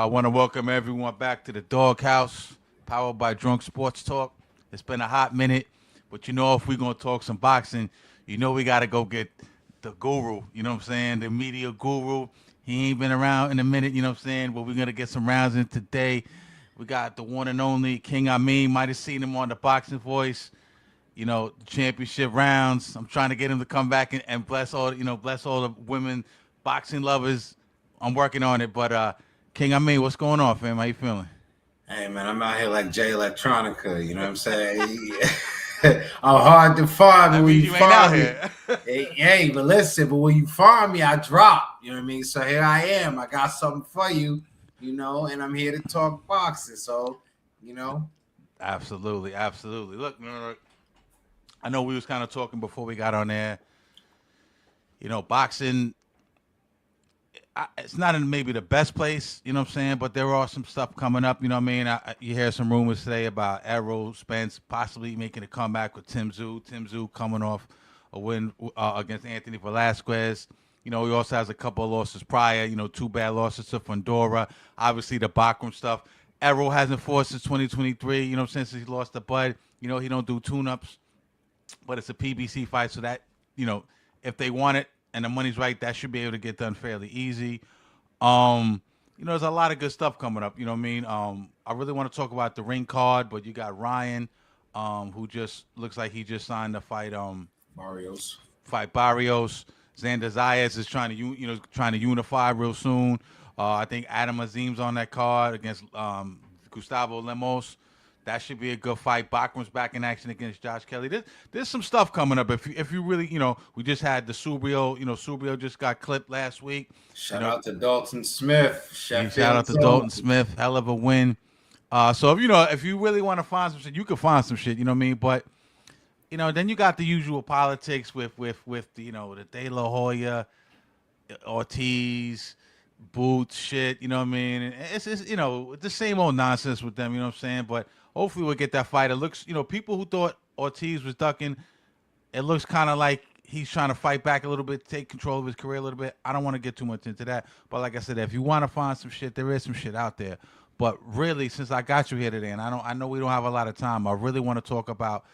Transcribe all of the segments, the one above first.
I want to welcome everyone back to the Doghouse, powered by Drunk Sports Talk. It's been a hot minute, but if we're going to talk some boxing, we got to go get the guru, you know what I'm saying? The media guru. He ain't been around in a minute, you know what I'm saying? But we're going to get some rounds in today. We got the one and only King Amin. Might have seen him on the Boxing Voice, the championship rounds. I'm trying to get him to come back and bless bless all the women boxing lovers. I'm working on it, but King Amin, what's going on, fam? How you feeling? Hey, man, I'm out here like Jay Electronica, you know what I'm saying? I'm hard to find, but when you find me, hey, but listen, but when you find me, I drop, you know what I mean? So here I am. I got something for you, and I'm here to talk boxing. So, Absolutely. Look, I know we was kind of talking before we got on there. Boxing, it's not in maybe the best place, you know what I'm saying? But there are some stuff coming up, you know what I mean? You hear some rumors today about Errol Spence possibly making a comeback with Tim Tszyu. Tim Tszyu coming off a win against Anthony Velasquez. He also has a couple of losses prior, 2 bad losses to Fundora. Obviously, the Bachram stuff. Errol hasn't fought since 2023, since he lost to Bud. He don't do tune-ups, but it's a PBC fight, so that, if they want it, and the money's right, that should be able to get done fairly easy. There's a lot of good stuff coming up. You know what I mean? I really want to talk about the ring card, but you got Ryan, who just looks like he just signed to fight Barrios. Barrios. Xander Zayas is trying to unify real soon. I think Adam Azim's on that card against Gustavo Lemos. That should be a good fight. Bachram's back in action against Josh Kelly. There's some stuff coming up. If you really, we just had the Subrio. Subrio just got clipped last week. Shout out to Dalton Smith. Shout out to Dalton Smith. Hell of a win. So if you really want to find some shit, you can find some shit. You know what I mean? But then you got the usual politics with the De La Hoya, Ortiz, Boots shit. You know what I mean? It's the same old nonsense with them. You know what I'm saying? But hopefully we'll get that fight. It looks, people who thought Ortiz was ducking, it looks kind of like he's trying to fight back a little bit, take control of his career a little bit. I don't want to get too much into that. But like I said, if you want to find some shit, there is some shit out there. But really, since I got you here today, and I know we don't have a lot of time, I really want to talk about,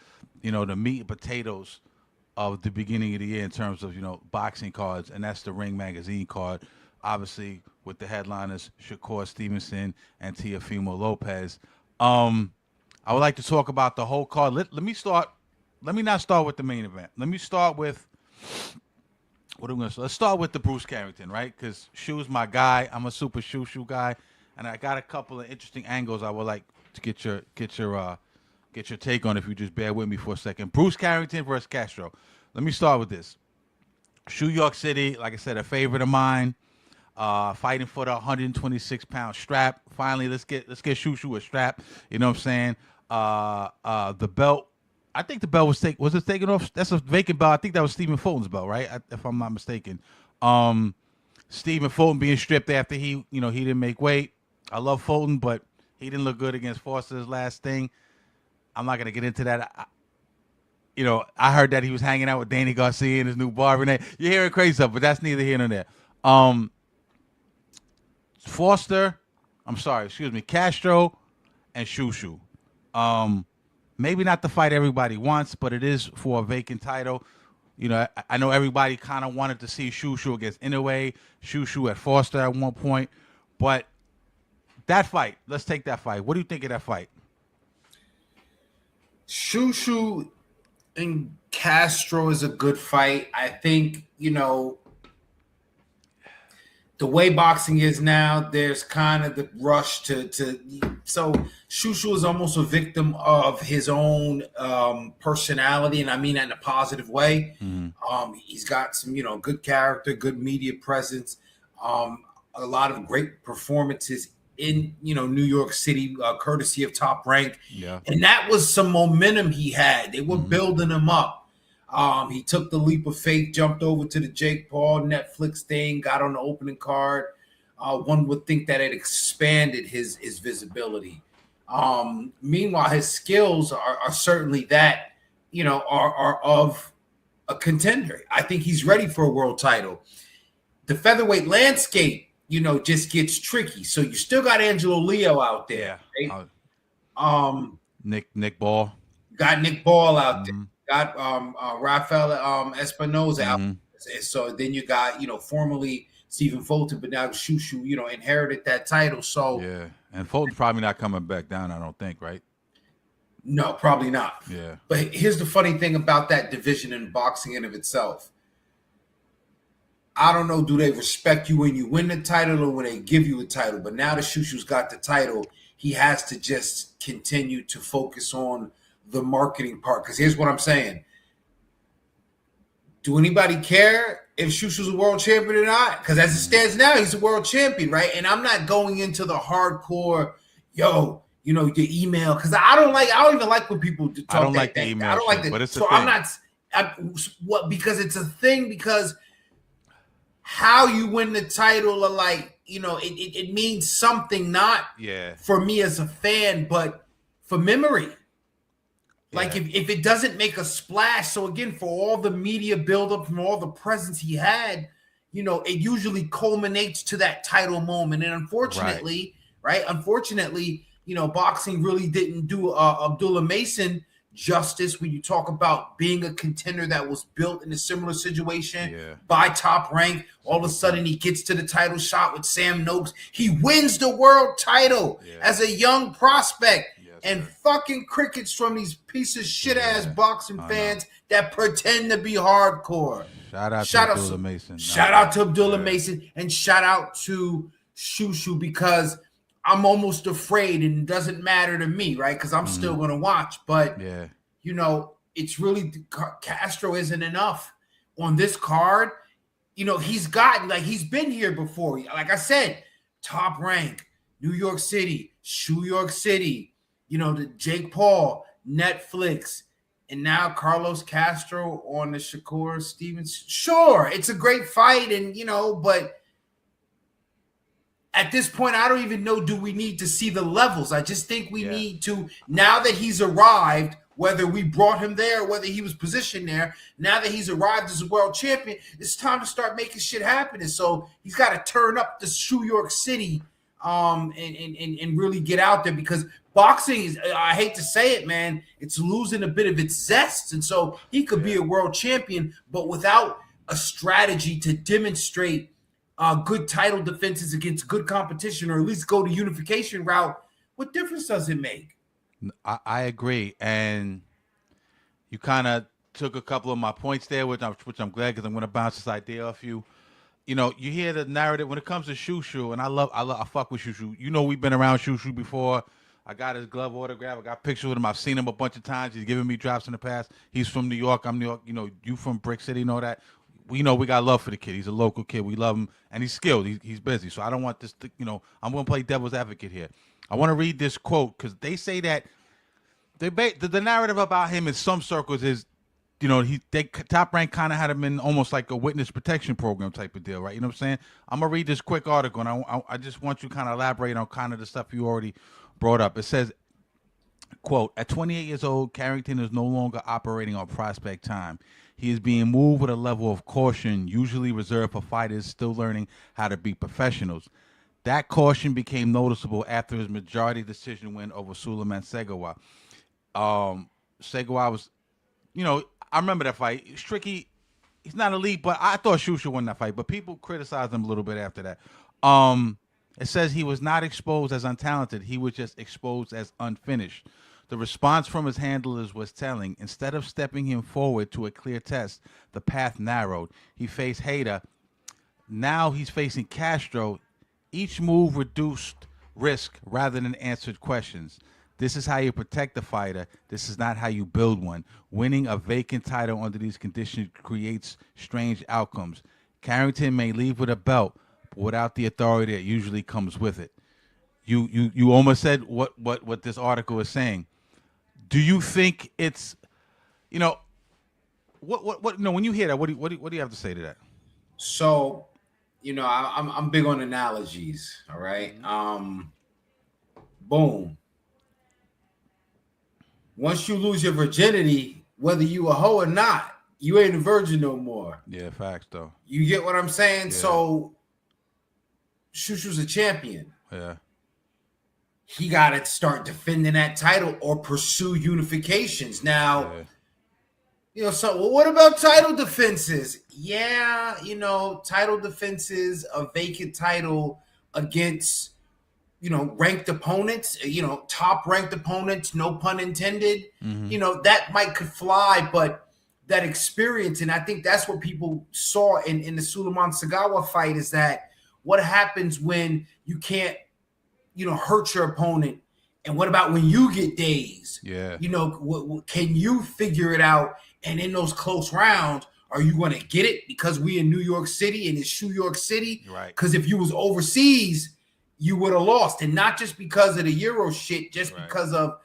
the meat and potatoes of the beginning of the year in terms of, boxing cards, and that's the Ring Magazine card. Obviously, with the headliners, Shakur, Stevenson, and Teofimo Lopez. I would like to talk about the whole card. Let me not start with the main event. Let me start with let's start with the Bruce Carrington, right? Because Shoe's my guy. I'm a super shoe guy, and I got a couple of interesting angles I would like to get your take on if you just bear with me for a second. Bruce Carrington versus Castro. Let me start with this. Shoe York City, like I said, a favorite of mine. Fighting for the 126-pound strap. Finally, let's get Shushu a strap. You know what I'm saying? The belt. I think the belt was it taken off? That's a vacant belt. I think that was Stephen Fulton's belt, right? If I'm not mistaken. Stephen Fulton being stripped after he didn't make weight. I love Fulton, but he didn't look good against Foster's last thing. I'm not gonna get into that. I heard that he was hanging out with Danny Garcia in his new barber. You're hearing crazy stuff, but that's neither here nor there. Castro and Shushu. Maybe not the fight everybody wants, but it is for a vacant title. I know everybody kind of wanted to see Shushu against Inoue, Shushu at Foster at one point, but that fight, let's take that fight. What do you think of that fight? Shushu and Castro is a good fight. I think, the way boxing is now, there's kind of the rush to so Shushu is almost a victim of his own personality, and I mean that in a positive way. Mm-hmm. He's got some, good character, good media presence, a lot of great performances in, New York City, courtesy of Top Rank. Yeah. And that was some momentum he had. They were building him up. He took the leap of faith, jumped over to the Jake Paul Netflix thing, got on the opening card. One would think that it expanded his visibility. Meanwhile, his skills are certainly that, are of a contender. I think he's ready for a world title. The featherweight landscape, just gets tricky. So you still got Angelo Leo out there. Yeah. Right? Nick Ball. Got Nick Ball out there. Got Rafael Espinoza out there. So then you got, formerly Stephen Fulton, but now Shushu, inherited that title. So yeah. And Fulton's probably not coming back down, I don't think, right? No, probably not. Yeah. But here's the funny thing about that division in boxing in of itself. I don't know, do they respect you when you win the title or when they give you a title? But now that Shushu's got the title, he has to just continue to focus on the marketing part. Because here's what I'm saying. Do anybody care if Shushu's a world champion or not? Because as it stands now, he's a world champion, right? And I'm not going into the hardcore, your email, because I don't even like when people talk. I don't like the email. I don't like that. But it's a thing. Because it's a thing, because how you win the title are it means something, not for me as a fan, but for memory. Like if it doesn't make a splash, so again, for all the media buildup, from all the presence he had, it usually culminates to that title moment. And unfortunately, boxing really didn't do Abdullah Mason justice when you talk about being a contender that was built in a similar situation by Top Rank. All of a sudden, he gets to the title shot with Sam Noakes. He wins the world title as a young prospect. And fucking crickets from these piece of shit ass boxing fans that pretend to be hardcore. Shout out to Abdullah Mason. Shout out to Abdullah Mason, and shout out to Shushu, because I'm almost afraid, and it doesn't matter to me, right? Because I'm still going to watch. But, it's really Castro isn't enough on this card. He's been here before. Like I said, Top Rank, New York City, New York City, the Jake Paul, Netflix, and now Carlos Castro on the Shakur Stevenson. Sure, it's a great fight, and, but at this point, I don't even know, do we need to see the levels? I just think we need to, now that he's arrived, whether we brought him there, whether he was positioned there, now that he's arrived as a world champion, it's time to start making shit happen. And so he's got to turn up the New York City and really get out there, because boxing is, I hate to say it, man, it's losing a bit of its zest. And so he could be a world champion, but without a strategy to demonstrate good title defenses against good competition, or at least go the unification route, what difference does it make? I agree. And you kind of took a couple of my points there, which I'm glad, because I'm going to bounce this idea off you. You hear the narrative when it comes to Shushu, and I fuck with Shushu. We've been around Shushu before. I got his glove autograph. I got pictures with him. I've seen him a bunch of times. He's given me drops in the past. He's from New York. I'm New York. You from Brick City, that. We got love for the kid. He's a local kid. We love him, and he's skilled. He's busy. So I don't want this to, I'm going to play devil's advocate here. I want to read this quote, because they say that the narrative about him in some circles is, Top Rank kind of had him in almost like a witness protection program type of deal, right? You know what I'm saying? I'm going to read this quick article, and I just want you to kind of elaborate on kind of the stuff you already brought up. It says, quote, at 28 years old, Carrington is no longer operating on prospect time. He is being moved with a level of caution usually reserved for fighters still learning how to be professionals. That caution became noticeable after his majority decision win over Suleiman Segawa. Segawa was, I remember that fight. It's tricky. He's not elite, but I thought Shushu won that fight. But people criticized him a little bit after that. It says he was not exposed as untalented. He was just exposed as unfinished. The response from his handlers was telling. Instead of stepping him forward to a clear test, the path narrowed. He faced Hayter. Now he's facing Castro. Each move reduced risk rather than answered questions. This is how you protect the fighter. This is not how you build one. Winning a vacant title under these conditions creates strange outcomes. Carrington may leave with a belt, but without the authority that usually comes with it. You almost said what this article is saying. Do you think it's, when you hear that, what do you have to say to that? So, I'm big on analogies. All right. Boom. Once you lose your virginity, whether you a hoe or not, you ain't a virgin no more. Yeah, facts though. You get what I'm saying? Yeah. So Shushu's a champion. Yeah. He got to start defending that title or pursue unifications. Now, so what about title defenses? Yeah, title defenses, a vacant title against, ranked opponents, top ranked opponents, no pun intended. Mm-hmm. That could fly, but that experience, and I think that's what people saw in the Suleiman Sagawa fight, is that what happens when you can't, hurt your opponent, and what about when you get dazed? Yeah. Can you figure it out? And in those close rounds, are you going to get it because we in New York City and it's New York City? Right. Because if you was overseas, you would have lost, and not just because of the Euro shit, just because of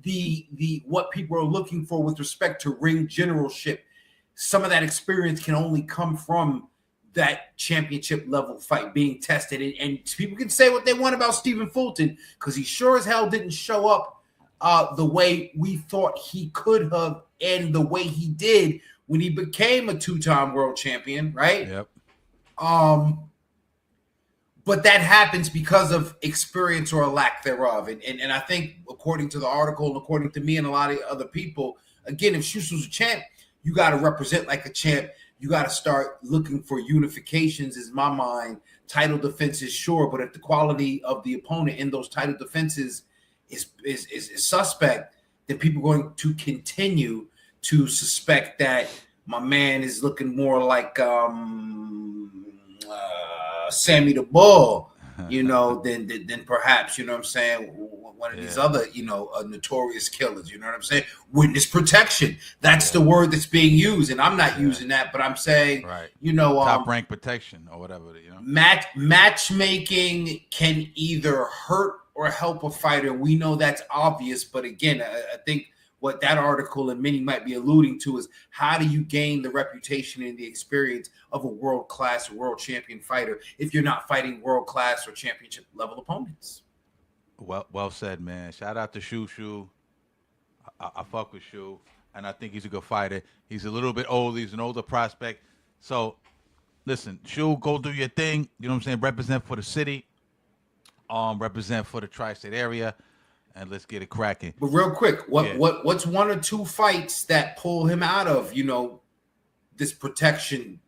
the what people are looking for with respect to ring generalship. Some of that experience can only come from that championship level fight being tested. And people can say what they want about Stephen Fulton, because he sure as hell didn't show up the way we thought he could have, and the way he did when he became a two-time world champion, right? Yep. But that happens because of experience or a lack thereof. And I think, according to the article, and according to me and a lot of other people, again, if Shushu's a champ, you got to represent like a champ. You got to start looking for unifications, is my mind. Title defenses, sure, but if the quality of the opponent in those title defenses is suspect, then people are going to continue to suspect that my man is looking more like Sammy the Bull, than perhaps, what I'm saying, one of these other, notorious killers, you know what I'm saying? Witness protection. That's the word that's being used, and I'm not using that, but I'm saying, top rank protection or whatever, matchmaking can either hurt or help a fighter. We know that's obvious, but again, I think what that article and many might be alluding to is, how do you gain the reputation and the experience of a world-class, world champion fighter if you're not fighting world-class or championship level opponents? Well said, man. Shout out to Shushu. I fuck with Shu, and I think he's a good fighter. He's a little bit old. He's an older prospect. So, listen, Shu, go do your thing. You know what I'm saying? Represent for the city. Represent for the tri-state area. And let's get it cracking. But real quick, what's one or two fights that pull him out of, this protection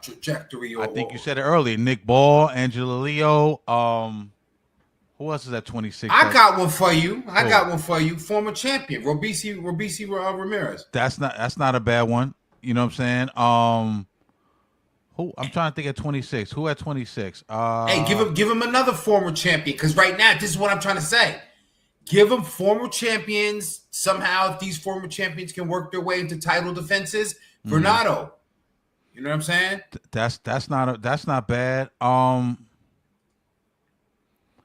trajectory? I think you said it earlier. Nick Ball, Angela Leo. Who else is at 26? I got one for you. Former champion, Robisi Ramirez. That's not a bad one. You know what I'm saying? Who? I'm trying to think at 26. Who at 26? Hey, give him another former champion, because right now, this is what I'm trying to say. Give them former champions. Somehow, if these former champions can work their way into title defenses, Bernardo. You know what I'm saying? That's not bad.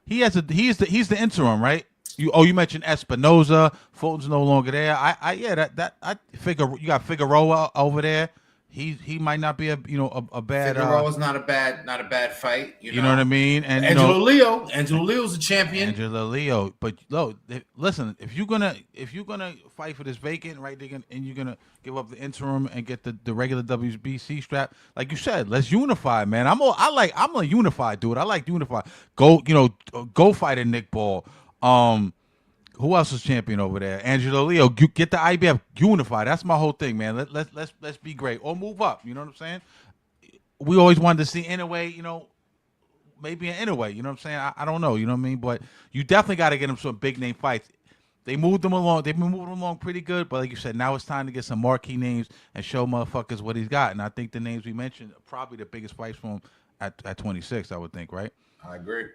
He's the interim, right? You mentioned Espinoza. Fulton's no longer there. I figure you got Figueroa over there. He might not be a bad. Figueroa's not a bad fight. You know what I mean? And Angela Leo's a champion. Angela Leo, but listen, if you're gonna fight for this vacant, right? And you're gonna give up the interim and get the regular WBC strap, like you said, let's unify, man. I'm a unified dude. I like unify. Go fight a Nick Ball. Who else is champion over there? Angela Leo. Get the IBF unified. That's my whole thing, man. Let's be great or move up. You know what I'm saying? We always wanted to see Inoue, maybe an Inoue. You know what I'm saying? I don't know. You know what I mean? But you definitely got to get them some big name fights. They moved them along. They've been moving them along pretty good. But like you said, now it's time to get some marquee names and show motherfuckers what he's got. And I think the names we mentioned are probably the biggest fights for him at 26. I would think, right? I agree.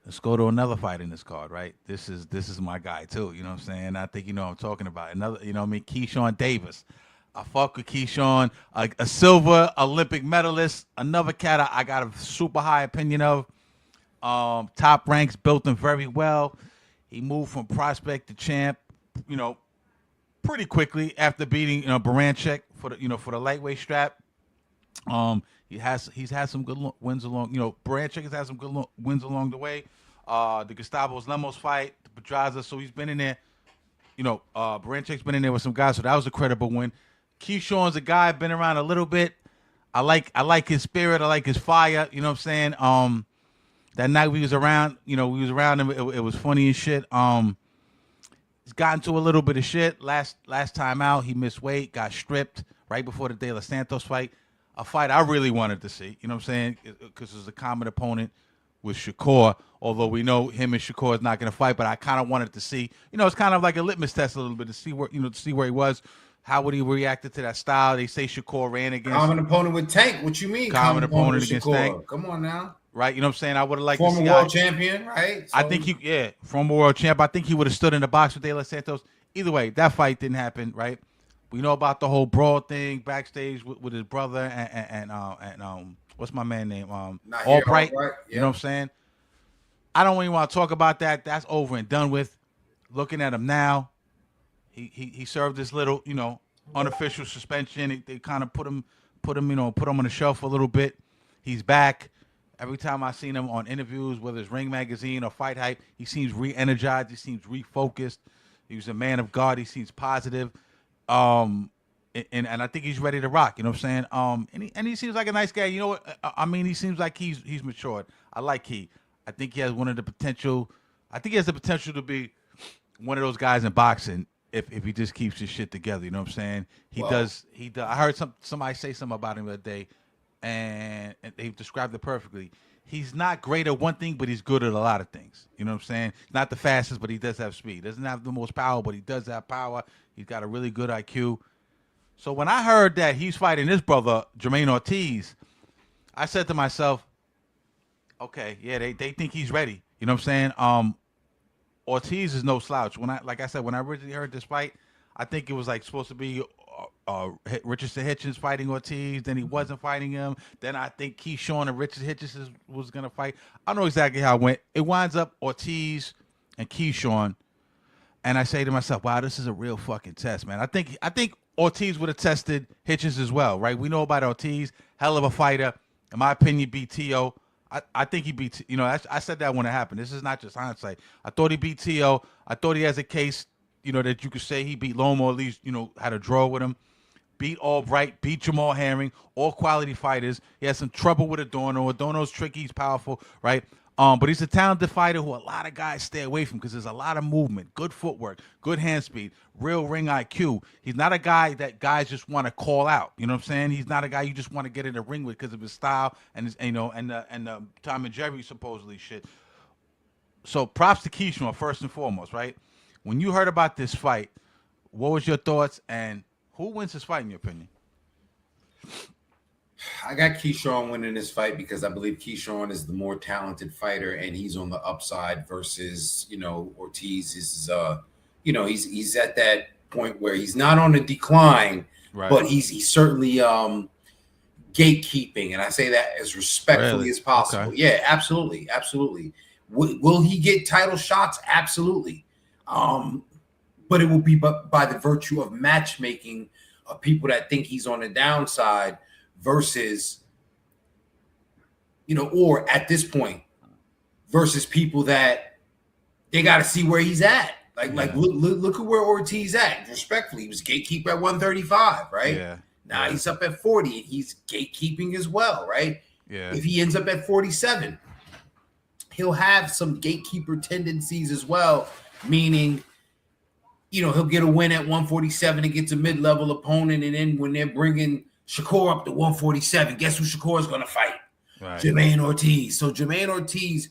Let's go to another fight in this card, right? This is my guy too. You know what I'm saying? I think what I'm talking about. Another, Keyshawn Davis. I fuck with Keyshawn, a silver Olympic medalist. Another cat I got a super high opinion of. Top ranks, built him very well. He moved from prospect to champ, pretty quickly after beating Baranchek for the lightweight strap. He's had some good wins along. Baranchek has had some good wins along the way. The Gustavo Lemos fight, the Pedraza. So he's been in there. Baranchek's been in there with some guys. So that was a credible win. Keyshawn's a guy been around a little bit. I like his spirit. I like his fire. You know what I'm saying? That night we was around, we was around him. It was funny as shit. He's gotten to a little bit of shit. Last time out, he missed weight, got stripped right before the De Los Santos fight. A fight I really wanted to see. You know what I'm saying? Because it was a common opponent with Shakur. Although we know him and Shakur is not going to fight, but I kind of wanted to see. It's kind of like a litmus test a little bit to see where he was. How would he reacted to that style? They say Shakur ran against common opponent with Tank. What you mean? Common opponent against Tank. Come on now. Right, you know what I'm saying? I would have liked to see former world champion, right? So, I think former world champ. I think he would have stood in the box with De Los Santos. Either way, that fight didn't happen, right? We know about the whole brawl thing backstage with his brother and what's my man name? Albright. Yeah. You know what I'm saying? I don't even want to talk about that. That's over and done with. Looking at him now, he served this little, unofficial suspension. They kind of put him on the shelf a little bit. He's back. Every time I've seen him on interviews, whether it's Ring Magazine or Fight Hype, he seems re-energized. He seems refocused. He was a man of God. He seems positive. And I think he's ready to rock. You know what I'm saying? And he seems like a nice guy. You know what? I mean, he seems like he's matured. I like he. I think he has the potential to be one of those guys in boxing if he just keeps his shit together. You know what I'm saying? He does. I heard somebody say something about him the other day. And they described it perfectly. He's not great at one thing, but he's good at a lot of things. You know what I'm saying? He's not the fastest, but he does have speed. Doesn't have the most power, but he does have power. He's got a really good IQ. So when I heard that he's fighting his brother, Jermaine Ortiz, I said to myself, okay, yeah, they think he's ready. You know what I'm saying? Ortiz is no slouch. When I originally heard this fight, I think it was supposed to be Richardson Hitchens fighting Ortiz. Then he wasn't fighting him. Then I think Keyshawn and Richard Hitchens was gonna fight. I don't know exactly how it went. It winds up Ortiz and Keyshawn, and I say to myself, "Wow, this is a real fucking test, man." I think Ortiz would have tested Hitchens as well, right? We know about Ortiz, hell of a fighter. In my opinion, beat T.O. I think he beat. I said that when it happened. This is not just hindsight. I thought he beat T.O. I thought he has a case. That you could say he beat Loma, or at least, had a draw with him. Beat Albright, beat Jamal Herring, all quality fighters. He had some trouble with Adorno. Adorno's tricky, he's powerful, right? But he's a talented fighter who a lot of guys stay away from because there's a lot of movement, good footwork, good hand speed, real ring IQ. He's not a guy that guys just want to call out. You know what I'm saying? He's not a guy you just want to get in the ring with because of his style and his, and the Tom and Jerry supposedly shit. So props to Keyshawn first and foremost, right? When you heard about this fight, what was your thoughts, and who wins this fight in your opinion? I got Keyshawn winning this fight because I believe Keyshawn is the more talented fighter, and he's on the upside versus Ortiz is he's at that point where he's not on a decline, right, but he's certainly gatekeeping, and I say that as respectfully as possible. Okay. Yeah, absolutely. Will he get title shots? Absolutely. But it will be by the virtue of matchmaking of people that think he's on the downside versus, or at this point, versus people that they got to see where he's at. Look at where Ortiz at. Respectfully, he was gatekeeper at 135, right? Yeah. Now he's up at 40, and he's gatekeeping as well, right? Yeah. If he ends up at 47, he'll have some gatekeeper tendencies as well, meaning, he'll get a win at 147 against a mid-level opponent, and then when they're bringing Shakur up to 147, guess who Shakur's going to fight? Right. Jermaine Ortiz. So Jermaine Ortiz,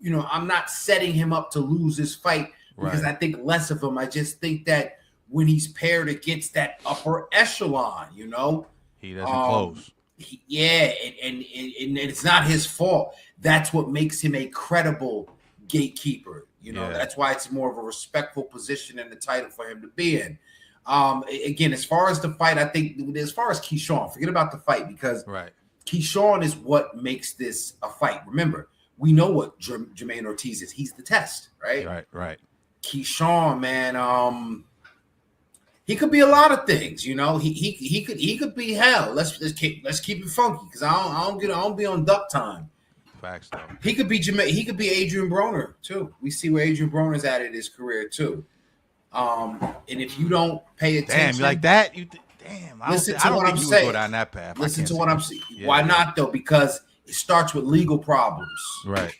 I'm not setting him up to lose this fight because I think less of him. I just think that when he's paired against that upper echelon, he doesn't close. And it's not his fault. That's what makes him a credible gatekeeper. That's why it's more of a respectful position in the title for him to be in. Again, as far as the fight, I think as far as Keyshawn, forget about the fight because Keyshawn is what makes this a fight. Remember, we know what Jermaine Ortiz is. He's the test, right? Right. Keyshawn, man, he could be a lot of things. He could be hell. Let's keep it funky because I don't be on duck time. Facts, though. He could be Adrian Broner too. We see where Adrian Broner's at in his career too. And if you don't pay attention, damn, you like that? Damn, Listen I to don't what think I'm you would go saying. down that path. Listen to what I'm saying. Yeah, Why yeah. not though? Because it starts with legal problems. Right.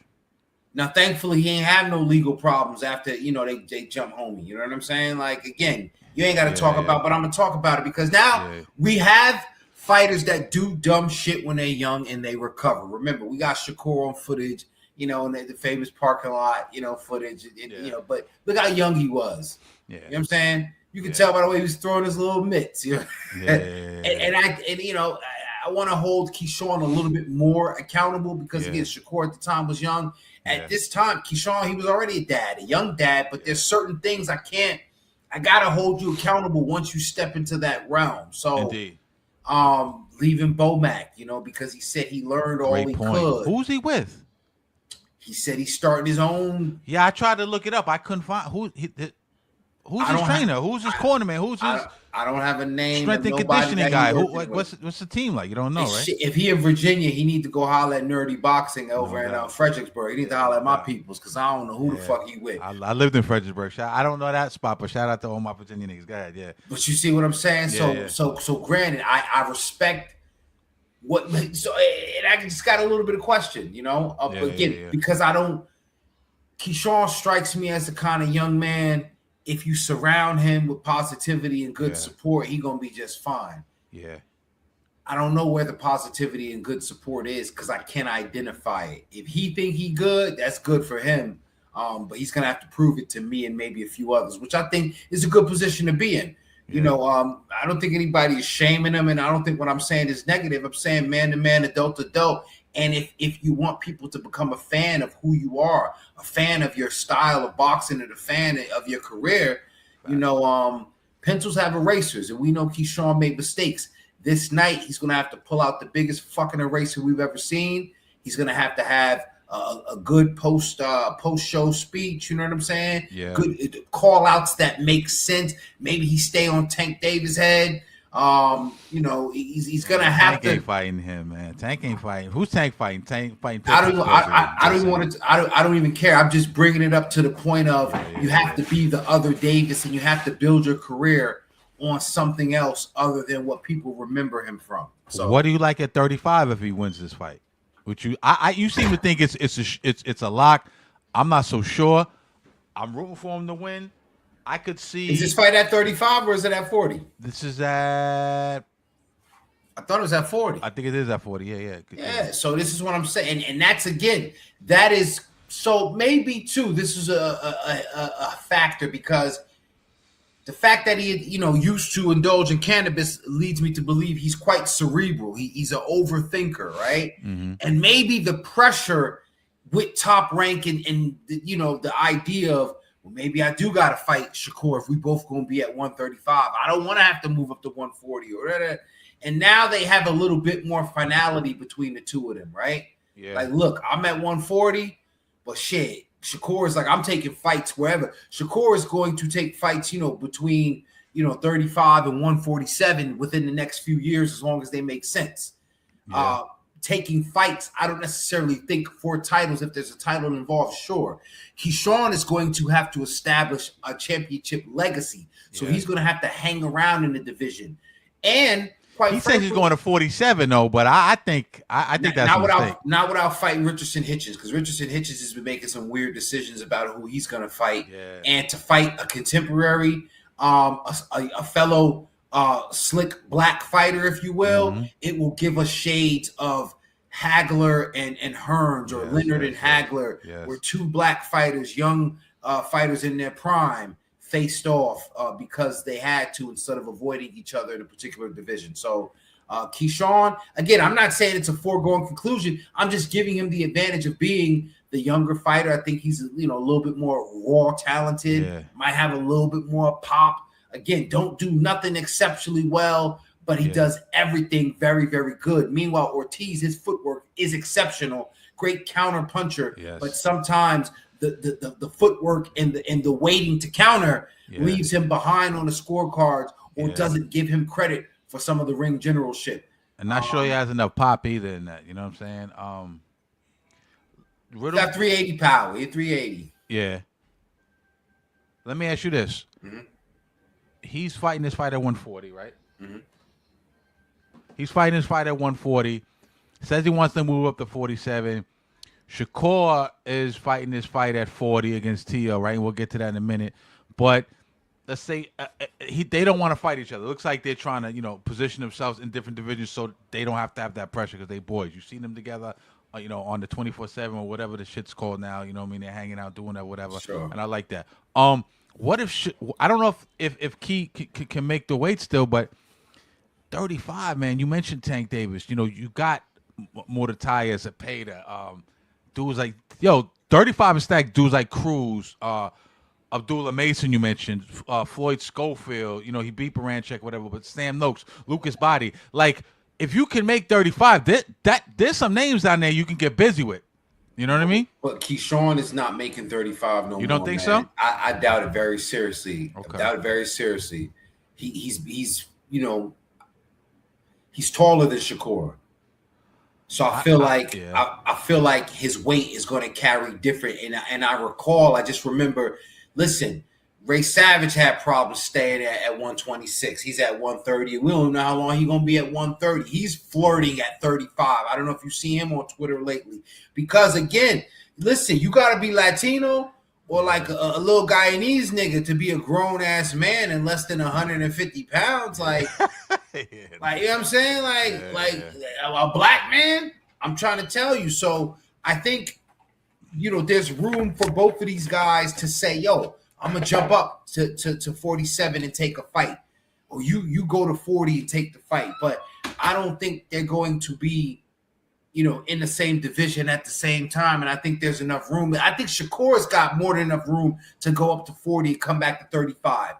Now, thankfully, he ain't have no legal problems after they jump homie. You know what I'm saying? Like again, you ain't got to talk about, but I'm gonna talk about it because now we have fighters that do dumb shit when they're young and they recover. Remember, we got Shakur on footage, in the famous parking lot, footage, but look how young he was. Yeah. You know what I'm saying? You can tell by the way he was throwing his little mitts. Yeah. and I want to hold Keyshawn a little bit more accountable because again, Shakur at the time was young. At this time, Keyshawn, he was already a young dad, but there's certain things I gotta hold you accountable once you step into that realm. So Indeed. Leaving Bomac, because he said he learned all he could. Who's he with? He said he's starting his own. Yeah, I tried to look it up. I couldn't find who's his trainer? Who's his cornerman? Who's his? I don't have a name. Strength and conditioning guy. What's the team like? You don't know, right? If he in Virginia, he need to go holler at Nerdy Boxing over in Fredericksburg. He need to holler at my peoples because I don't know who the fuck he with. I lived in Fredericksburg. I don't know that spot, but shout out to all my Virginia niggas. Go ahead, yeah. But you see what I'm saying? So granted, I respect what. So and I just got a little bit of question, because I don't. Keyshawn strikes me as the kind of young man. If you surround him with positivity and good support, he's going to be just fine. Yeah. I don't know where the positivity and good support is because I can't identify it. If he think he good, that's good for him. But he's going to have to prove it to me and maybe a few others, which I think is a good position to be in. Yeah. I don't think anybody is shaming him, and I don't think what I'm saying is negative. I'm saying man to man, adult to adult. And if you want people to become a fan of who you are, a fan of your style of boxing, and a fan of your career, pencils have erasers, and we know Keyshawn made mistakes. This night, he's going to have to pull out the biggest fucking eraser we've ever seen. He's going to have a good post-show speech, you know what I'm saying? Yeah. Good call-outs that make sense. Maybe he stay on Tank Davis' head. He's gonna have to. Tank ain't fighting him, man. Tank ain't fighting. Who's Tank fighting? Tank fighting. I don't even care. I'm just bringing it up to the point of you have to be the other Davis, and you have to build your career on something else other than what people remember him from. So, what do you like at 35 if he wins this fight? Which you seem to think it's a lock. I'm not so sure. I'm rooting for him to win. I could see. Is this fight at 35 or is it at 40? This is at. I thought it was at 40. I think it is at 40. Yeah. So this is what I'm saying, and that's that is so maybe too. This is a factor because the fact that he used to indulge in cannabis leads me to believe he's quite cerebral. He's an overthinker, right? Mm-hmm. And maybe the pressure with Top Rank and the idea of. Maybe I do got to fight Shakur if we both going to be at 135. I don't want to have to move up to 140 or that. And now they have a little bit more finality between the two of them, right? Yeah. Like, look, I'm at 140, but shit, Shakur is like, I'm taking fights wherever. Shakur is going to take fights, between, 35 and 147 within the next few years as long as they make sense. Yeah. Taking fights, I don't necessarily think for titles. If there's a title involved, sure. Keyshawn is going to have to establish a championship legacy. So he's going to have to hang around in the division. And he says he's going to 47 though, but I think that's not without fighting Richardson Hitchens, because Richardson Hitchens has been making some weird decisions about who he's going to fight, and to fight a contemporary, a fellow slick black fighter, if you will, it will give us shades of Hagler and Hearns, or Leonard and Hagler, where two black fighters, young fighters in their prime, faced off because they had to instead of avoiding each other in a particular division. So Keyshawn, again, I'm not saying it's a foregone conclusion. I'm just giving him the advantage of being the younger fighter. I think he's a little bit more raw talented, might have a little bit more pop. Again, don't do nothing exceptionally well, but he does everything very, very good. Meanwhile, Ortiz, his footwork is exceptional. Great counter puncher, but sometimes the footwork and the waiting to counter leaves him behind on the scorecards, or doesn't give him credit for some of the ring generalship. And not sure he has enough pop either in that. You know what I'm saying? Riddle got 380 power. He's 380. Yeah. Let me ask you this. Mm-hmm. He's fighting this fight at 140, right? Mm-hmm. He's fighting his fight at 140. Says he wants to move up to 47. Shakur is fighting his fight at 40 against Teo, right? And we'll get to that in a minute. But let's say they don't want to fight each other. It looks like they're trying to, position themselves in different divisions so they don't have to have that pressure because they boys. You've seen them together, on the 24/7 or whatever the shit's called now. You know what I mean? They're hanging out, doing that, whatever. Sure. And I like that. What if I don't know if Key can make the weight still, but 35, man. You mentioned Tank Davis. You got Mordecai as a Payda. Dudes like 35 is stacked. Dudes like Cruz, Abdullah Mason. You mentioned Floyd Schofield. He beat Baranchek, whatever. But Sam Noakes, Lucas Body. Like, if you can make 35, there's some names down there you can get busy with. You know what I mean? But Keyshawn is not making 35 no more. You don't think man. so? I doubt it very seriously. Okay. I doubt it very seriously. He's taller than Shakur. So I feel like his weight is going to carry different. And I just remember, listen, Ray Savage had problems staying at 126. He's at 130. We don't know how long he's going to be at 130. He's flirting at 35. I don't know if you see him on Twitter lately. Because, again, listen, you got to be Latino or like a little Guyanese nigga to be a grown-ass man in less than 150 pounds. Like, like, you know what I'm saying? A black man, I'm trying to tell you. So I think, there's room for both of these guys to say, yo, I'm going to jump up to 47 and take a fight. Or you go to 40 and take the fight. But I don't think they're going to be, in the same division at the same time. And I think there's enough room. I think Shakur's got more than enough room to go up to 40 and come back to 35.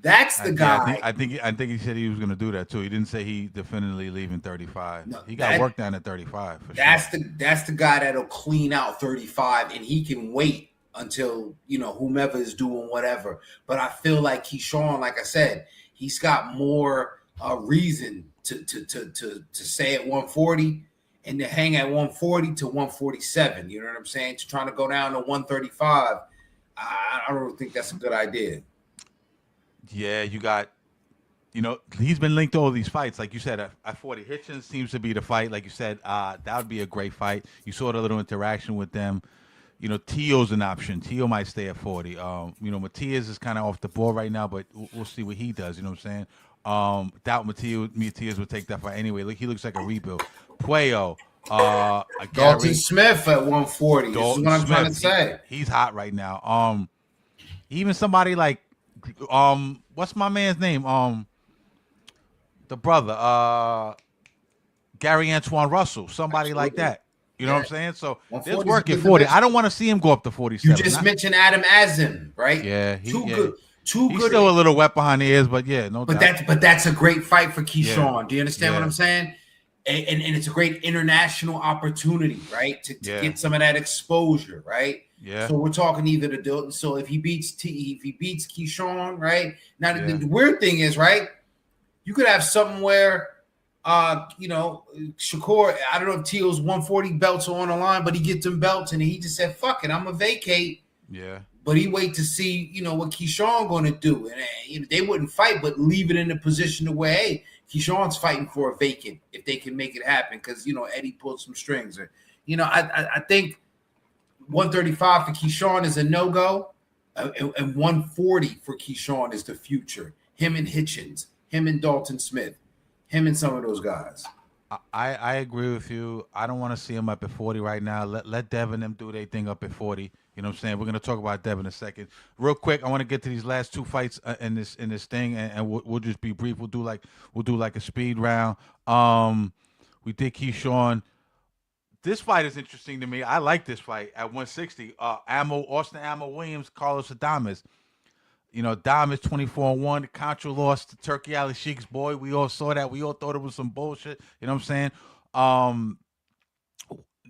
That's the guy. I think he said he was going to do that too. He didn't say he definitively leaving 35. No, he got work down at 35 for that's sure. That's the guy that'll clean out 35, and he can wait until whomever is doing whatever. But I feel like Keyshawn, like I said, he's got more reason to stay at 140 and to hang at 140 to 147. You know what I'm saying? To trying to go down to 135, I don't think that's a good idea. Yeah, you got, he's been linked to all these fights. Like you said, at 40, Hitchens seems to be the fight. Like you said, that would be a great fight. You saw the little interaction with them. Teo's an option. Teo might stay at 40. Matias is kind of off the ball right now, but we'll see what he does. You know what I'm saying? Doubt Matias would take that fight anyway. Look, he looks like a rebuild. Puello. Dalton Smith at 140. This is what I'm trying to say. He's hot right now. Even somebody like, what's my man's name? The brother, Gary Antoine Russell. Somebody like that. You know what I'm saying? So there's work at 40. I don't want to see him go up to 47. You just mentioned Adam Azim, right? Yeah, He's good. He's still a little wet behind the ears, but no doubt. But that's a great fight for Keyshawn. Do you understand what I'm saying? And it's a great international opportunity, right? To get some of that exposure, right? Yeah. So we're talking either the Dilton. So if he beats Keyshawn, right? Now the weird thing is, right? You could have something where Shakur, I don't know if Teal's 140 belts are on the line, but he gets them belts and he just said, fuck it, I'm gonna vacate. Yeah. But he wait to see, what Keyshawn gonna do. And they wouldn't fight, but leave it in a position to where, hey, Keyshawn's fighting for a vacant if they can make it happen, because Eddie pulled some strings. I think 135 for Keyshawn is a no-go, and 140 for Keyshawn is the future. Him and Hitchens, him and Dalton Smith, him and some of those guys. I agree with you. I don't want to see him up at 40 right now. Let Devin them do their thing up at 40. You know what I'm saying? We're gonna talk about Devin in a second. Real quick, I want to get to these last two fights in this thing, and we'll just be brief. We'll do like a speed round. We did Keyshawn. This fight is interesting to me. I like this fight at 160. Austin Ammo Williams, Carlos Adames. Adames 24-1. Contra lost to Turkey Ali Sheik's boy. We all saw that. We all thought it was some bullshit. You know what I'm saying?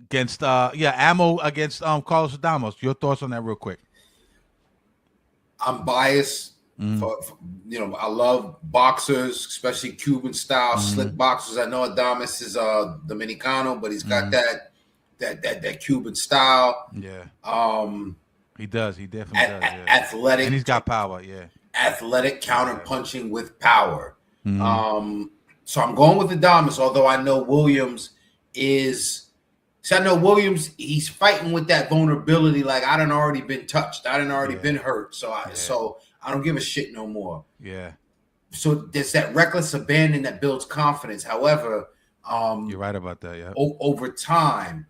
Against Ammo against Carlos Adames. Your thoughts on that real quick? I'm biased. I love boxers, especially Cuban style slick boxers. I know Adames is Dominicano, but he's got that Cuban style. Yeah. He does. He definitely does. Yeah. Athletic, and he's got power. Yeah. Athletic, counter punching with power. So I'm going with Adames, although I know Williams is. So I know Williams, he's fighting with that vulnerability. Like I done already been touched. I done already been hurt. So I don't give a shit no more. Yeah. So there's that reckless abandon that builds confidence. However, you're right about that. Yeah. Over time,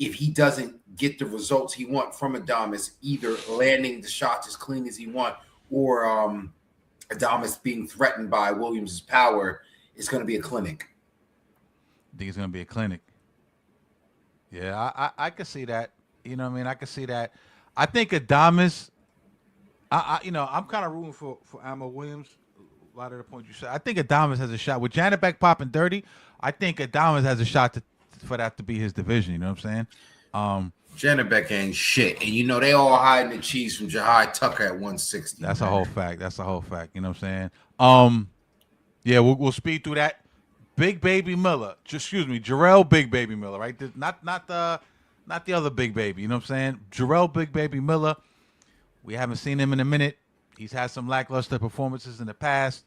if he doesn't get the results he wants from Adames, either landing the shots as clean as he wants, or Adames being threatened by Williams' power, it's going to be a clinic. I think it's going to be a clinic. Yeah, I can see that. You know what I mean? I can see that. I think Adames, I'm kind of rooting for Ammo Williams. A lot of the points you said. I think Adames has a shot. With Janet back popping dirty, I think Adames has a shot for that to be his division. You know what I'm saying? Janabek ain't shit. And, they all hiding the cheese from Jahai Tucker at 160. That's a whole fact. You know what I'm saying? Yeah, we'll speed through that. Big Baby Miller. Jarrell Big Baby Miller, right? Not the other Big Baby. You know what I'm saying? Jarrell Big Baby Miller. We haven't seen him in a minute. He's had some lackluster performances in the past.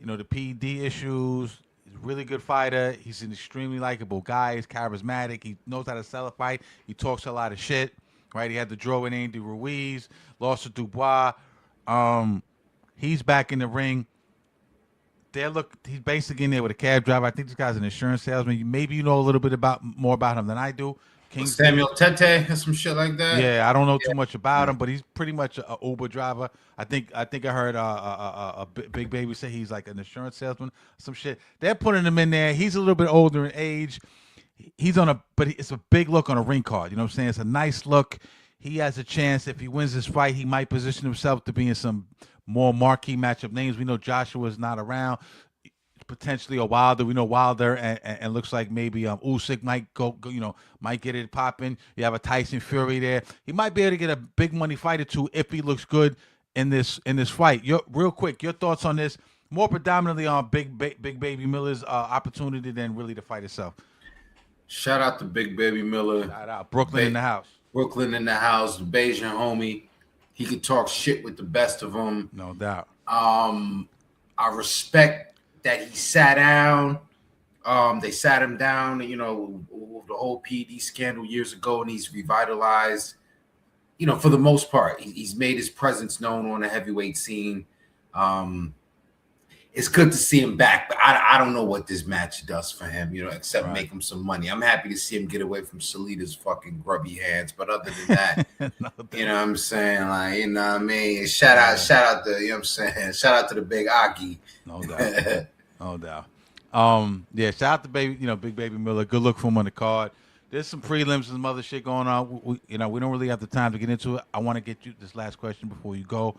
The PD issues. He's a really good fighter. He's an extremely likable guy. He's charismatic. He knows how to sell a fight. He talks a lot of shit, right? He had the draw with Andy Ruiz, lost to Dubois. He's back in the ring. He's basically in there with a cab driver. I think this guy's an insurance salesman. Maybe you know a little bit more about him than I do. Samuel Tete or some shit like that. Yeah, I don't know too much about him, but he's pretty much an Uber driver. I think I heard a Big Baby say he's like an insurance salesman, some shit. They're putting him in there. He's a little bit older in age. But it's a big look on a ring card. You know what I'm saying? It's a nice look. He has a chance. If he wins this fight, he might position himself to be in some more marquee matchup names. We know Joshua's not around. Potentially a Wilder. We know Wilder and looks like maybe Usyk might go, might get it popping. You have a Tyson Fury there. He might be able to get a big money fight or two if he looks good in this fight. Real quick, your thoughts on this? More predominantly on Big Baby Miller's opportunity than really the fight itself. Shout out to Big Baby Miller. Shout out Brooklyn in the house. Brooklyn in the house. Bayesian homie. He could talk shit with the best of them. No doubt. I respect that he sat down. They sat him down, the whole PD scandal years ago, and he's revitalized, for the most part. He's made his presence known on the heavyweight scene. It's good to see him back, but I don't know what this match does for him, except make him some money. I'm happy to see him get away from Salita's fucking grubby hands, but other than that, you know what I'm saying? Like, you know what I mean? Shout out to, you know what I'm saying? Shout out to the big Aki. No doubt. No doubt. Yeah, shout out to Big Baby Miller. Good look for him on the card. There's some prelims and some other shit going on. We don't really have the time to get into it. I want to get you this last question before you go.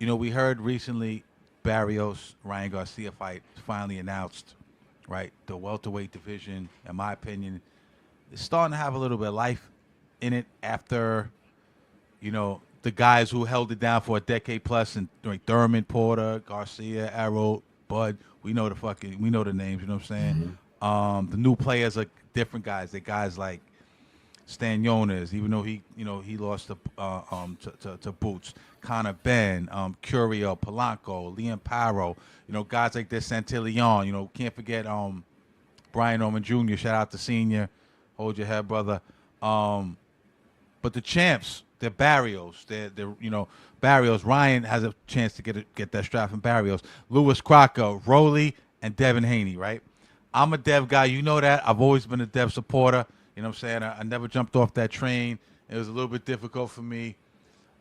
We heard recently Barrios Ryan Garcia fight finally announced, right? The welterweight division, in my opinion, is starting to have a little bit of life in it after, the guys who held it down for a decade plus, and like Thurman, Porter, Garcia, Arrow, Bud. We know the names. You know what I'm saying? Mm-hmm. The new players are different guys. They're guys like Stan Jonas, even though he lost to Boots, Conor Ben, Curiel, Polanco, Liam Paro. Guys like this, Santillan. Can't forget Brian Norman Jr. Shout out to Senior. Hold your head, brother. But the champs. They're Barrios. They're Barrios. Ryan has a chance to get that strap from Barrios. Lewis Crocker, Rowley, and Devin Haney, right? I'm a Dev guy. You know that. I've always been a Dev supporter. You know what I'm saying? I never jumped off that train. It was a little bit difficult for me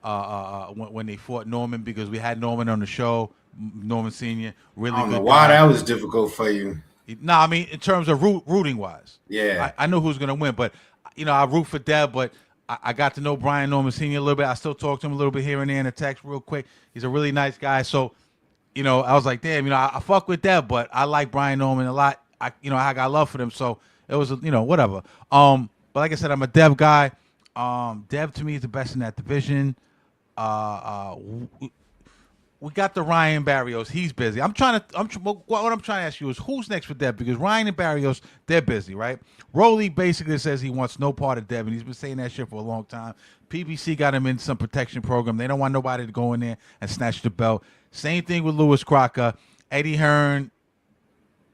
when they fought Norman, because we had Norman on the show, Norman Sr. Really I don't good know why guy. that was difficult for you. I mean, in terms of rooting-wise. Yeah. I know who's going to win, but, I root for Dev, but I got to know Brian Norman Sr. a little bit. I still talk to him a little bit here and there in a text real quick. He's a really nice guy. So, I was like, damn, I fuck with Dev, but I like Brian Norman a lot. I got love for them. So it was, whatever. But like I said, I'm a Dev guy. Dev to me is the best in that division. We got the Ryan Barrios. He's busy. What I'm trying to ask you is who's next for Dev, because Ryan and Barrios, they're busy, right? Rowley basically says he wants no part of Dev, and he's been saying that shit for a long time. PBC got him in some protection program. They don't want nobody to go in there and snatch the belt. Same thing with Lewis Crocker. Eddie Hearn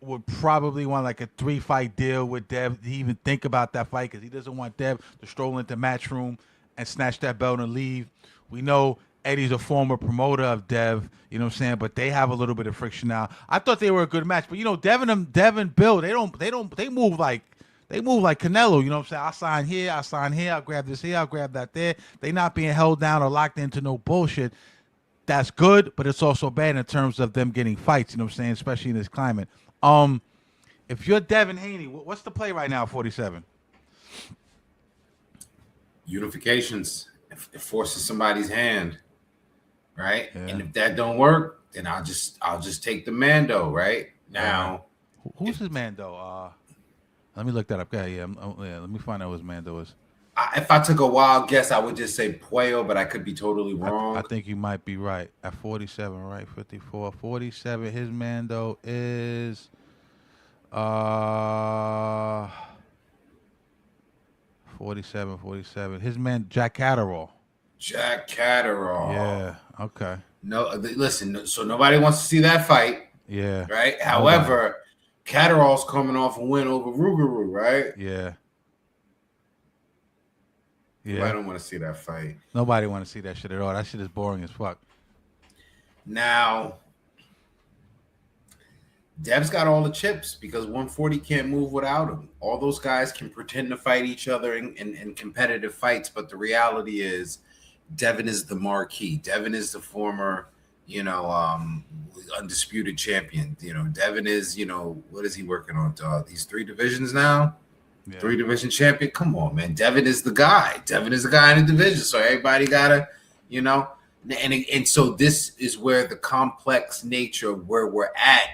would probably want like a 3-fight deal with Dev to even think about that fight because he doesn't want Dev to stroll into matchroom and snatch that belt and leave. We know Eddie's a former promoter of Dev, you know what I'm saying? But they have a little bit of friction now. I thought they were a good match, but Devin, Bill, they move like Canelo, you know what I'm saying? I sign here, I'll grab this here, I'll grab that there. They not being held down or locked into no bullshit. That's good, but it's also bad in terms of them getting fights, you know what I'm saying, especially in this climate. If you're Devin Haney, what's the play right now, 47? Unifications. It forces somebody's hand, right? Yeah. And if that don't work, then I'll just take the Mando, right? Now, who's his Mando? Let me look that up. Yeah, let me find out what his Mando is. If I took a wild guess, I would just say Puello, but I could be totally wrong. I think you might be right. At 47, right? 54. 47, his Mando is 47. His man, Jack Catterall. Jack Catterall. Yeah, okay. No, listen, so nobody wants to see that fight. Yeah. Right? However, Catterall's coming off a win over Rougarou, right? Yeah. I don't want to see that fight. Nobody want to see that shit at all. That shit is boring as fuck. Now, Dev's got all the chips because 140 can't move without him. All those guys can pretend to fight each other in competitive fights, but the reality is Devin is the marquee. Devin is the former, undisputed champion. Devin is, what is he working on? These 3 divisions now? Yeah. 3 division champion. Come on, man. Devin is the guy. Devin is the guy in the division. So everybody gotta, and so this is where the complex nature of where we're at,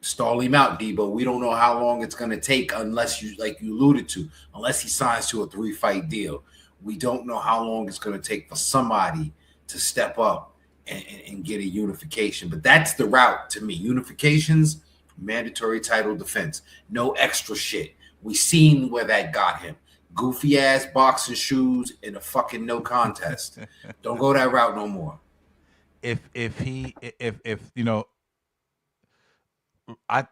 stall him out, Debo. We don't know how long it's gonna take unless you, like you alluded to, unless he signs to a 3-fight deal. We don't know how long it's gonna take for somebody to step up and get a unification. But that's the route to me. Unifications. Mandatory title defense. No extra shit. We seen where that got him. Goofy ass boxing shoes in a fucking no contest. Don't go that route no more. The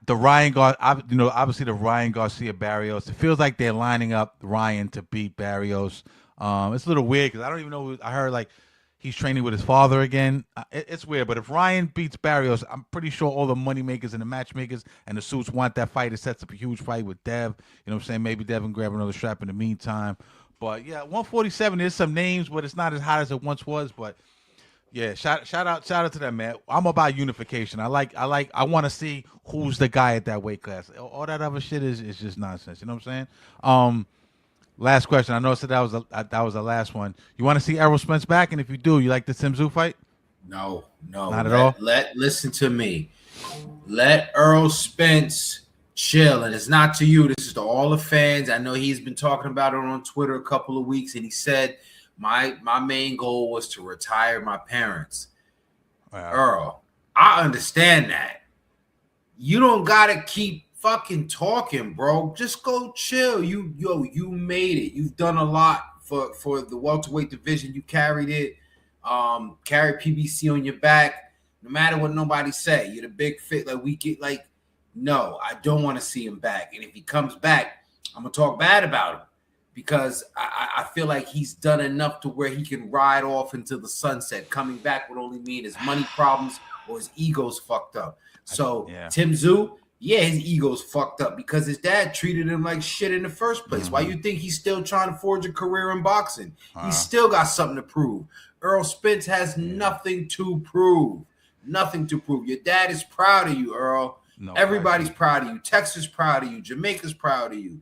Ryan obviously the Ryan Garcia Barrios. It feels like they're lining up Ryan to beat Barrios. It's a little weird because I don't even know. I heard like he's training with his father again. It's weird, but if Ryan beats Barrios, I'm pretty sure all the money makers and the matchmakers and the suits want that fight. It sets up a huge fight with Dev. You know what I'm saying? Maybe Dev can grab another strap in the meantime. But yeah, 147. There's some names, but it's not as hot as it once was. But yeah, shout out to that, man. I'm about unification. I want to see who's the guy at that weight class. All that other shit is just nonsense. You know what I'm saying? Last question. I know I said that was the last one. You want to see Errol Spence back? And if you do, you like the Tim Tszyu fight? No. Not at all? Listen to me. Let Errol Spence chill. And it's not to you. This is to all the fans. I know he's been talking about it on Twitter a couple of weeks. And he said, my main goal was to retire my parents. Wow. Earl, I understand that. You don't got to keep fucking talking, bro. Just go chill. You made it. You've done a lot for the welterweight division. You carried it. Carried PBC on your back. No matter what nobody say, you're the big fit. Like we get like, no, I don't want to see him back. And if he comes back, I'm gonna talk bad about him because I feel like he's done enough to where he can ride off into the sunset. Coming back would only mean his money problems or his ego's fucked up. So Tim Tszyu. Yeah, his ego's fucked up because his dad treated him like shit in the first place. Why you think he's still trying to forge a career in boxing? He's still got something to prove. Errol Spence has nothing to prove. Nothing to prove. Your dad is proud of you, Earl. No, everybody's proud of you. Texas proud of you. Jamaica's proud of you.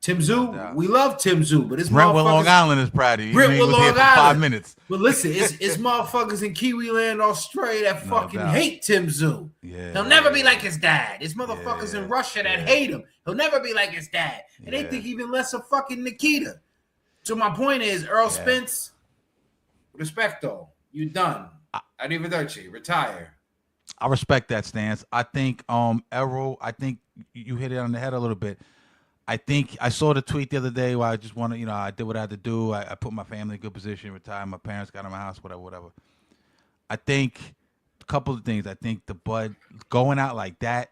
Tim Tszyu, we love Tim Tszyu, but his Brentwood, Long Island is proud of you. Brentwood, Long Island. 5 minutes. But listen, it's motherfuckers in Kiwi Land, Australia that fucking hate Tim Tszyu. Yeah, he'll never be like his dad. It's motherfuckers in Russia that hate him. He'll never be like his dad. And they think even less of fucking Nikita. So my point is, Earl Spence, respecto. You done. Arrivederci. Retire. I respect that stance. I think Errol, I think you hit it on the head a little bit. I think I saw the tweet the other day where I just want to, I did what I had to do. I put my family in a good position, retired. My parents got in my house, whatever. I think couple of things. I think the Bud going out like that,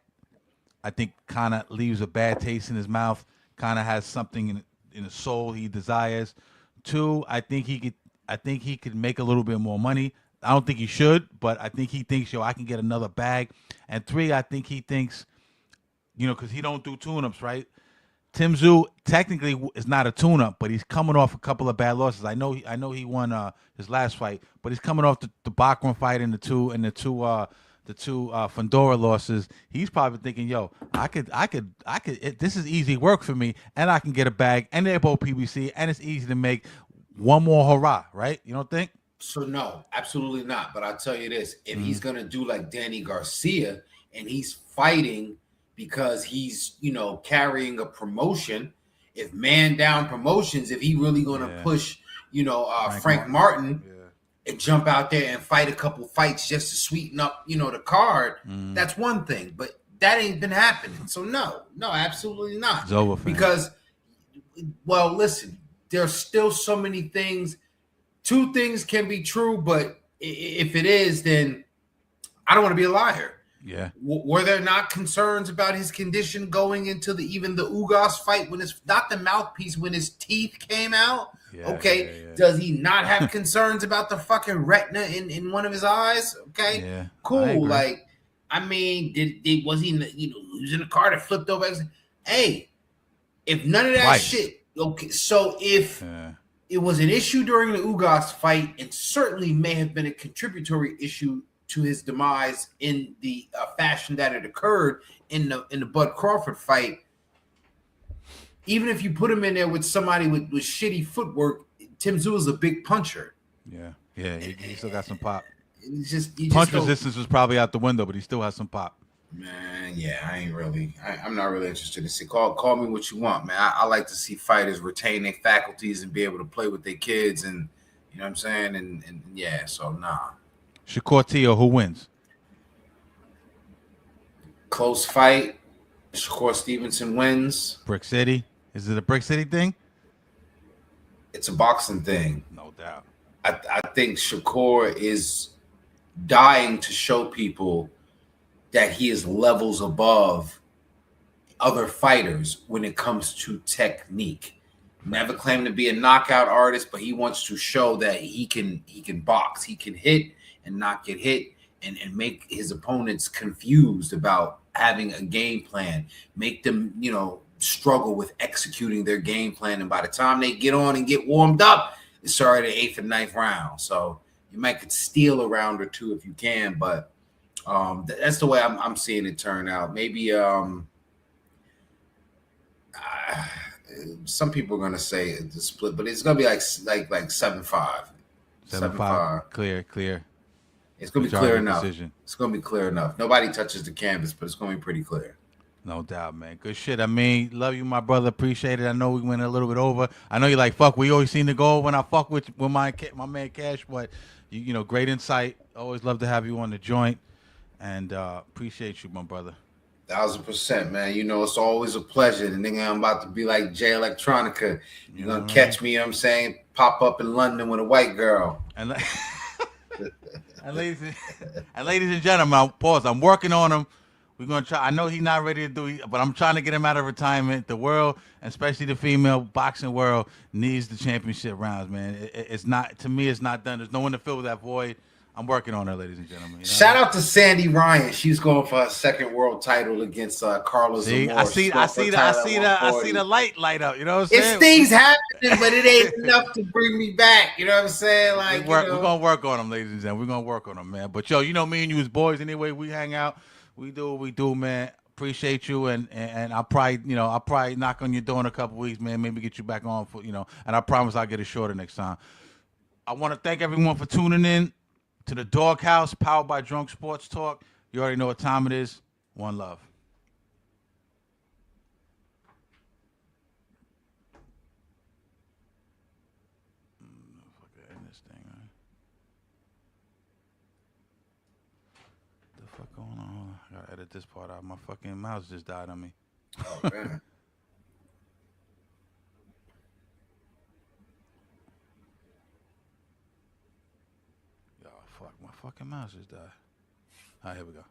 I think kind of leaves a bad taste in his mouth. Kind of has something in his soul he desires. Two, I think he could make a little bit more money. I don't think he should, but I think he thinks, yo, I can get another bag. And three, I think he thinks, because he don't do tune-ups, right? Tim Tszyu technically is not a tune-up, but he's coming off a couple of bad losses. I know he won his last fight, but he's coming off the Bachman fight and the two Fundora losses. He's probably thinking, yo, this is easy work for me, and I can get a bag, and they're both PBC, and it's easy to make one more hurrah, right? You don't think? So no, absolutely not. But I'll tell you this: if he's gonna do like Danny Garcia and he's fighting because he's carrying a promotion, if Man Down Promotions, if he really gonna push Frank Martin and jump out there and fight a couple fights just to sweeten up the card, that's one thing. But that ain't been happening. So no, absolutely not. It's over for him. Because, well, listen, there's still so many things. Two things can be true, but if it is, then I don't want to be a liar. Yeah. Were there not concerns about his condition going into even the Ugas fight when it's not the mouthpiece, when his teeth came out? Yeah, okay. Yeah. Does he not have concerns about the fucking retina in one of his eyes? Okay. Yeah. Cool. Like, I mean, was he he was in a car that flipped over? Hey, if none of that shit, okay, so if it was an issue during the Ugas fight, and certainly may have been a contributory issue to his demise in the fashion that it occurred in the Bud Crawford fight. Even if you put him in there with somebody with shitty footwork, Tim Tszyu is a big puncher. Yeah, he still got some pop. Punch resistance was probably out the window, but he still has some pop. Man, yeah, I'm not really interested to see. Call me what you want, man. I like to see fighters retain their faculties and be able to play with their kids, and you know what I'm saying. And yeah, so nah. Shakur Teo, who wins? Close fight. Shakur Stevenson wins. Brick City. Is it a Brick City thing? It's a boxing thing. No doubt. I think Shakur is dying to show people that he is levels above other fighters when it comes to technique. Never claimed to be a knockout artist, but he wants to show that he can box. He can hit and not get hit and make his opponents confused about having a game plan. Make them, struggle with executing their game plan. And by the time they get on and get warmed up, it's already the 8th and 9th round. So you might could steal a round or two if you can, but that's the way I'm seeing it turn out. Maybe some people are gonna say the split, but it's gonna be like 7-5. 7-5. Clear. It's gonna be clear enough. It's gonna be clear enough. Nobody touches the canvas, but it's gonna be pretty clear. No doubt, man. Good shit. I mean, love you, my brother. Appreciate it. I know we went a little bit over. I know you're like, fuck, we always seem to go when I fuck with my man Cash, but you great insight. Always love to have you on the joint, and appreciate you, my brother. 1000%, man. It's always a pleasure. The nigga, I'm about to be like Jay Electronica. You're gonna catch me, I'm saying, pop up in London with a white girl. And ladies and gentlemen, pause. I'm working on him. We're gonna try. I know he's not ready to do it, but I'm trying to get him out of retirement. The world, especially the female boxing world, needs the championship rounds, man. It's not, to me, it's not done. There's no one to fill that void. I'm working on her, ladies and gentlemen. Shout out to Sandy Ryan. She's going for her second world title against Carla Zamora. I see the light up. You know what I'm saying? It's things happening, but it ain't enough to bring me back. You know what I'm saying? Like we're gonna work on them, ladies and gentlemen. We're gonna work on them, man. But me and you as boys anyway. We hang out. We do what we do, man. Appreciate you, and I'll probably knock on your door in a couple weeks, man. Maybe get you back on for and I promise I'll get it shorter next time. I want to thank everyone for tuning in to the Doghouse, powered by Drunk Sports Talk. You already know what time it is. One love. Going on? I gotta edit this part out. My fucking mouse just died on me. Oh man. Yo, fuck, my fucking mouse just died. All right, here we go.